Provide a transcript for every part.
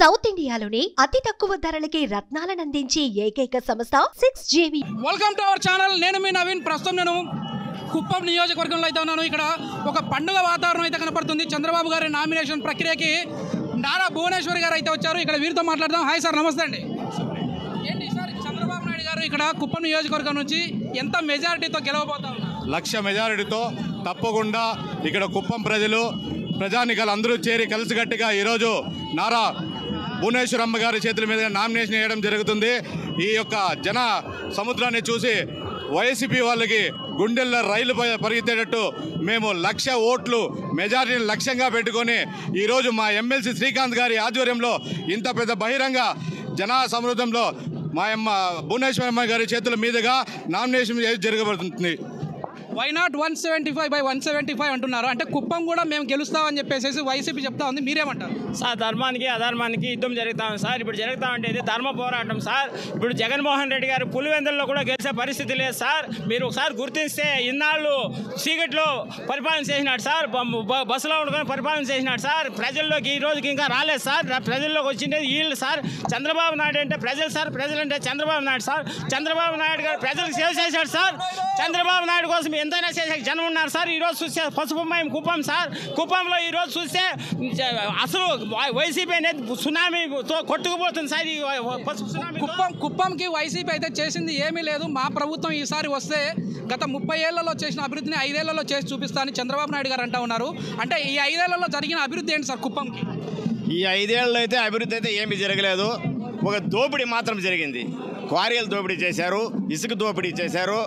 South ఇండియాలోనే అతి తక్కువ ధరలకి రత్నాలను అందించే ఏకైక సంస్థ 6JV. Welcome to our channel. నేను మీ నవీన్. ప్రస్తుతం నేను కుప్పం నియోజకవర్గంలో అయితే ఉన్నాను. ఇక్కడ ఒక పండుగ వాతావరణం అయితే కనపడుతుంది. చంద్రబాబు గారి నామినేషన్ ప్రక్రియకి నారా భువనేశ్వర్ గారు అయితే వచ్చారు. ఇక్కడ వీరితో మాట్లాడదాం. హాయ్ సార్, నమస్తే అండి. ఏంటి సార్, చంద్రబాబు నాయుడు గారు ఇక్కడ కుప్పం నియోజకవర్గం నుంచి ఎంత మెజారిటీతో గెలవబోతా ఉన్నారు? 1,00,000 మెజారిటీతో తప్పకుండా ఇక్కడ కుప్పం ప్రజానికలు అందరూ చేరి కలిసికట్టుగా ఈరోజు నారా భువనేశ్వరమ్మ గారి చేతుల మీద నామినేషన్ వేయడం జరుగుతుంది. ఈ యొక్క జన సముద్రాన్ని చూసి వైసీపీ వాళ్ళకి గుండెల్లో రైలు పరిగెత్తేటట్టు మేము 1,00,000 ఓట్లు మెజారిటీని లక్ష్యంగా పెట్టుకొని ఈరోజు మా ఎమ్మెల్సీ శ్రీకాంత్ గారి ఆధ్వర్యంలో ఇంత పెద్ద బహిరంగ జన సమృద్ధంలో మా భువనేశ్వరమ్మ గారి చేతుల మీదుగా నామినేషన్ జరగబడుతుంది. వై నాట్ 175/175 అంటున్నారు. అంటే కుప్పం కూడా మేము గెలుస్తామని చెప్పేసి వైసీపీ చెప్తా ఉంది. మీరేమంటారు సార్? ధర్మానికి అధర్మానికి యుద్ధం జరుగుతా ఉంది సార్. ఇప్పుడు జరుగుతా ఉంటే ఇది ధర్మ పోరాటం సార్. ఇప్పుడు జగన్మోహన్ రెడ్డి గారు పులివెందుల్లో కూడా గెలిచే పరిస్థితి లేదు సార్. మీరు ఒకసారి గుర్తిస్తే ఇన్నాళ్ళు చీకట్లో పరిపాలన చేసినాడు సార్, బస్సులో ఉండుకొని పరిపాలన చేసినాడు సార్. ప్రజల్లోకి ఈ రోజుకి ఇంకా రాలేదు సార్. ప్రజల్లోకి వచ్చిండేది వీళ్ళు సార్. చంద్రబాబు నాయుడు అంటే ప్రజలు సార్, ప్రజలంటే చంద్రబాబు నాయుడు సార్. చంద్రబాబు నాయుడు గారు ప్రజలకు సేవ చేశాడు సార్. చంద్రబాబు నాయుడు కోసం ఎంతైనా చేసే జనం ఉన్నారు సార్. ఈరోజు చూస్తే పసుపుమయం కుప్పం సార్. కుప్పంలో ఈరోజు చూస్తే అసలు వైసీపీ అనేది సునామీతో కొట్టుకుపోతుంది సార్. ఈ కుప్పంకి వైసీపీ అయితే చేసింది ఏమీ లేదు. మా ప్రభుత్వం ఈసారి వస్తే గత 30 ఏళ్లలో చేసిన అభివృద్ధిని 5 ఏళ్లలో చేసి చూపిస్తానని చంద్రబాబు నాయుడు గారు అంటూ ఉన్నారు. అంటే ఈ 5 ఏళ్లలో జరిగిన అభివృద్ధి ఏంటి సార్ కుప్పంకి? ఈ 5 ఏళ్ళలో అయితే అభివృద్ధి అయితే ఏమీ జరగలేదు. ఒక దోపిడీ మాత్రం జరిగింది. క్వారీలు దోపిడీ చేశారు, ఇసుక దోపిడీ చేశారు.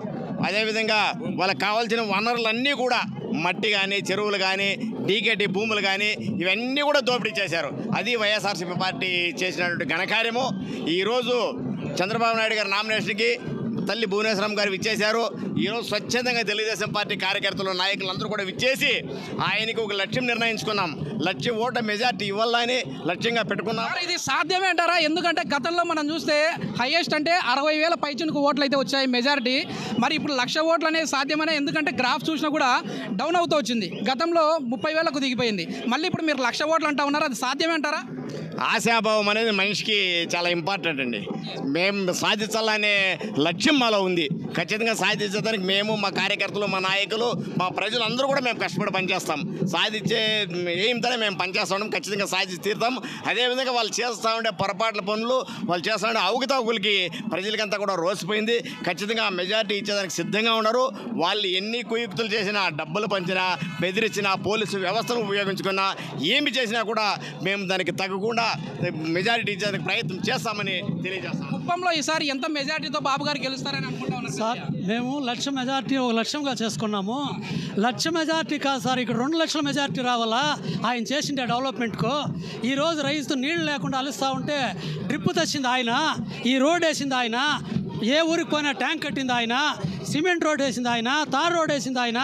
అదేవిధంగా వాళ్ళకి కావాల్సిన వనరులన్నీ కూడా మట్టి కానీ, చెరువులు కానీ, డీకేటీ భూములు కానీ ఇవన్నీ కూడా దోపిడీ చేశారు. అది వైఎస్ఆర్సీపీ పార్టీ చేసినటువంటి ఘనకార్యము. ఈరోజు చంద్రబాబు నాయుడు గారి నామినేషన్కి తల్లి భువనేశ్వరమ్మ గారు విచ్చేశారు. ఈరోజు స్వచ్ఛందంగా తెలుగుదేశం పార్టీ కార్యకర్తలు, నాయకులు అందరూ కూడా విచ్చేసి ఆయనకి ఒక లక్ష్యం నిర్ణయించుకున్నాం. 1,00,000 ఓట్ల మెజార్టీ ఇవ్వాలని లక్ష్యంగా పెట్టుకున్నాం. ఇది సాధ్యమే అంటారా? ఎందుకంటే గతంలో మనం చూస్తే హైయెస్ట్ అంటే 60,000 పైచునుకు ఓట్లు అయితే వచ్చాయి మెజారిటీ. మరి ఇప్పుడు 1,00,000 ఓట్లు అనేది సాధ్యమనే? ఎందుకంటే గ్రాఫ్ చూసినా కూడా డౌన్ అవుతూ వచ్చింది. గతంలో 30,000కు దిగిపోయింది. మళ్ళీ ఇప్పుడు మీరు 1,00,000 ఓట్లు అంటా ఉన్నారు. అది సాధ్యమే అంటారా? ఆశాభావం అనేది మనిషికి చాలా ఇంపార్టెంట్ అండి. మేము సాధించాలనే లక్ష్యం మాలో ఉంది. ఖచ్చితంగా సాధించడానికి మేము, మా కార్యకర్తలు, మా నాయకులు, మా ప్రజలు అందరూ కూడా మేము కష్టపడి పనిచేస్తాం. సాధించే ఏంతనే మేము పనిచేస్తాం. ఖచ్చితంగా సాధించి తీరుతాం. అదేవిధంగా వాళ్ళు చేస్తూ ఉండే పొరపాట్ల పనులు, వాళ్ళు చేస్తూ ఉండే అవకతవకలకి ప్రజలకంతా కూడా రోసిపోయింది. ఖచ్చితంగా మెజారిటీ ఇచ్చేదానికి సిద్ధంగా ఉన్నారు. వాళ్ళు ఎన్ని కుయుక్తులు చేసినా, డబ్బులు పంచినా, బెదిరించినా, పోలీసు వ్యవస్థను ఉపయోగించుకున్నా, ఏమి చేసినా కూడా మేము దానికి తగ్గకుండా మెజారిటీ ఇచ్చేందుకు ప్రయత్నం చేస్తామని తెలియజేస్తాం. కుప్పంలో ఈసారి ఎంత మెజారిటీతో బాబు గారు గెలుస్తారని అనుకుంటా ఉన్నారు సార్? మేము 1,00,000 మెజారిటీ ఒక లక్ష్యంగా చేసుకున్నాము. 1,00,000 మెజారిటీ కాదు సార్, ఇక్కడ 2,00,000 మెజారిటీ రావాలా ఆయన చేసిండే డెవలప్మెంట్కు. ఈరోజు రైతు నీళ్లు లేకుండా అలుస్తూ ఉంటే డ్రిప్ తెచ్చింది ఆయన, ఈ రోడ్ వేసింది ఆయన, ఏ ఊరికి పోయినా ట్యాంక్ కట్టింది ఆయన, సిమెంట్ రోడ్ వేసింది ఆయన, తార్ రోడ్ వేసింది ఆయన.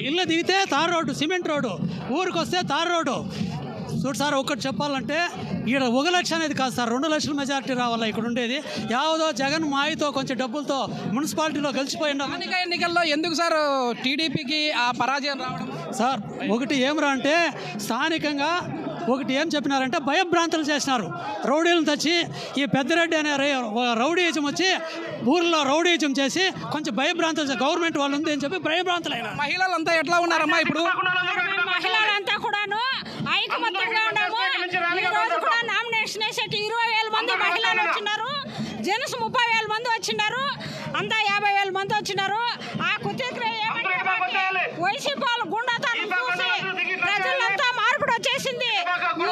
ఇల్లు దిగితే తార్ రోడ్డు, సిమెంట్ రోడ్డు, ఊరికి వస్తే తార్ రోడ్డు. చూడు సార్, ఒక్కటి చెప్పాలంటే ఇక్కడ 1,00,000 అనేది కాదు సార్, 2,00,000 మెజారిటీ రావాలా ఇక్కడ ఉండేది. యావదో జగన్ మాయతో కొంచెం డబ్బులతో మున్సిపాలిటీలో గెలిచిపోయినా. ఎన్నికల్లో ఎందుకు సార్ టీడీపీకి ఆ పరాజయం రావడం? సార్ ఒకటి ఏమరా అంటే స్థానికంగా ఒకటి ఏం చెప్పినారంటే భయభ్రాంతులు చేసినారు. రౌడీలను తెచ్చి ఈ పెద్దరెడ్డి అనే రౌడీజం వచ్చి ఊర్లో రౌడీజం చేసి కొంచెం భయభ్రాంతులు, గవర్నమెంట్ వాళ్ళు ఉంది అని చెప్పి భయభ్రాంతులు అయినా. మహిళలంతా ఎట్లా ఉన్నారమ్మా ఇప్పుడు? మహిళలంతా కూడాను ఐకమత్యంగా ఉన్నాము. ఈ రోజు కూడా నామినేషన్ వేసేకి 20,000 మంది మహిళలు వచ్చినారు. జెంట్స్ 30,000 మంది వచ్చినారు. అంతా 50,000 మంది వచ్చినారు. ఆ కుతీక్రియ వైసీపీ వాళ్ళు గుండాతనం చూసి ప్రజలంతా మార్పుడు వచ్చేసింది.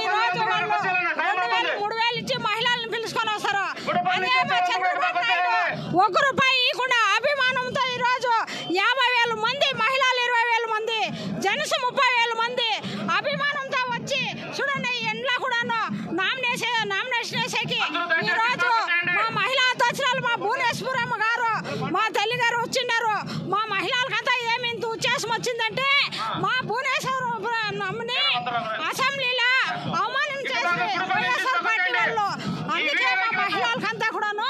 ఈ రోజు వాళ్ళు 2,000, 3,000 ఇచ్చి మహిళలను పిలుచుకొని వస్తారు. అదే చంద్రబాబు నాయుడు 1 రూపాయి ఇవ్వకుండా అభిమానంతో ఈరోజు 50,000 మంది మహిళలు, 20,000 మంది జెంట్స్, 30,000 మంది అభిమానంతో వచ్చి చూడండి. ఎండ్లో కూడాను నామినేషన్ వేసేకి ఈరోజు మా మహిళా అధ్యక్షురాలు మా భువనేశ్వరమ్మ గారు, మా తల్లి గారు వచ్చిన్నారు. మా మహిళలకంతా ఏమి ఇంత ఉచ్చేసం వచ్చిందంటే మా భువనేశ్వరమ్మని అసెంబ్లీలో అవమానం చేసి వైఎస్ఆర్ పార్టీ వాళ్ళు. అందుకే మా మహిళలకంతా కూడాను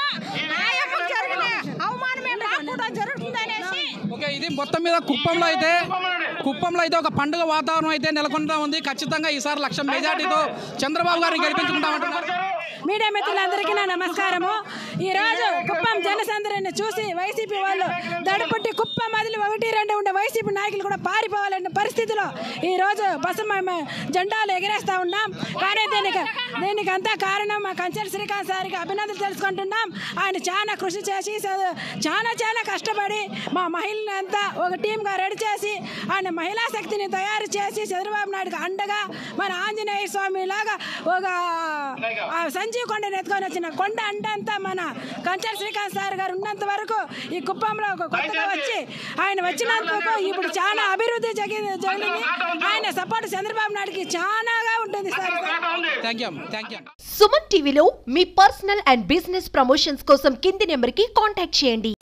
న్యాయం జరిగిన అవమానమే మాకు కూడా జరుగుతుందనేసి. ఓకే, ఇది మొత్తం మీద కుప్పంలో అయితే కుప్పంలో అయితే ఒక పండుగ వాతావరణం అయితే నెలకొంటా ఉంది. ఖచ్చితంగా ఈసారి 1,00,000 మెజార్టీతో చంద్రబాబు గారిని గెలిపించుకుంటామంటున్నారు. మీడియా మిత్రులందరికీ నా నమస్కారము. ఈరోజు కుప్పం జనసందరిని చూసి వైసీపీ వాళ్ళు దడుపుట్టి కుప్పం మదిలి 1-2 ఉండే వైసీపీ నాయకులు కూడా పారిపోవాలన్న పరిస్థితిలో ఈరోజు బసమ్మ జెండాలు ఎగిరేస్తూ ఉన్నాం. కానీ దీనికి అంతా కారణం మా కంచెల శ్రీకాంత్ సార్కి అభినందనలు తెలుసుకుంటున్నాం. ఆయన చాలా కృషి చేసి చాలా కష్టపడి మా మహిళని అంతా ఒక టీమ్గా రెడీ చేసి ఆయన మహిళా శక్తిని తయారు చేసి చంద్రబాబు నాయుడుకి అండగా మన ఆంజనేయ స్వామి లాగా ఒక సంజీవ్ కొండని ఎత్తుకొని వచ్చిన కొండ అండంతా మన కంచెల శ్రీకాంత్ సార్ గారు ఉన్నంత వరకు ఈ కుప్పంలో ఒక కొత్తగా వచ్చి ఆయన వచ్చినందుకు ఇప్పుడు చాలా అభివృద్ధి జరిగింది. ఆయన సపోర్ట్ చంద్రబాబు నాయుడుకి చాలాగా ఉంటుంది సార్. Thank you. సుమన్ టీవీలో మీ పర్సనల్ అండ్ బిజినెస్ ప్రమోషన్స్ కోసం కింది నెంబర్కి కాంటాక్ట్ చేయండి.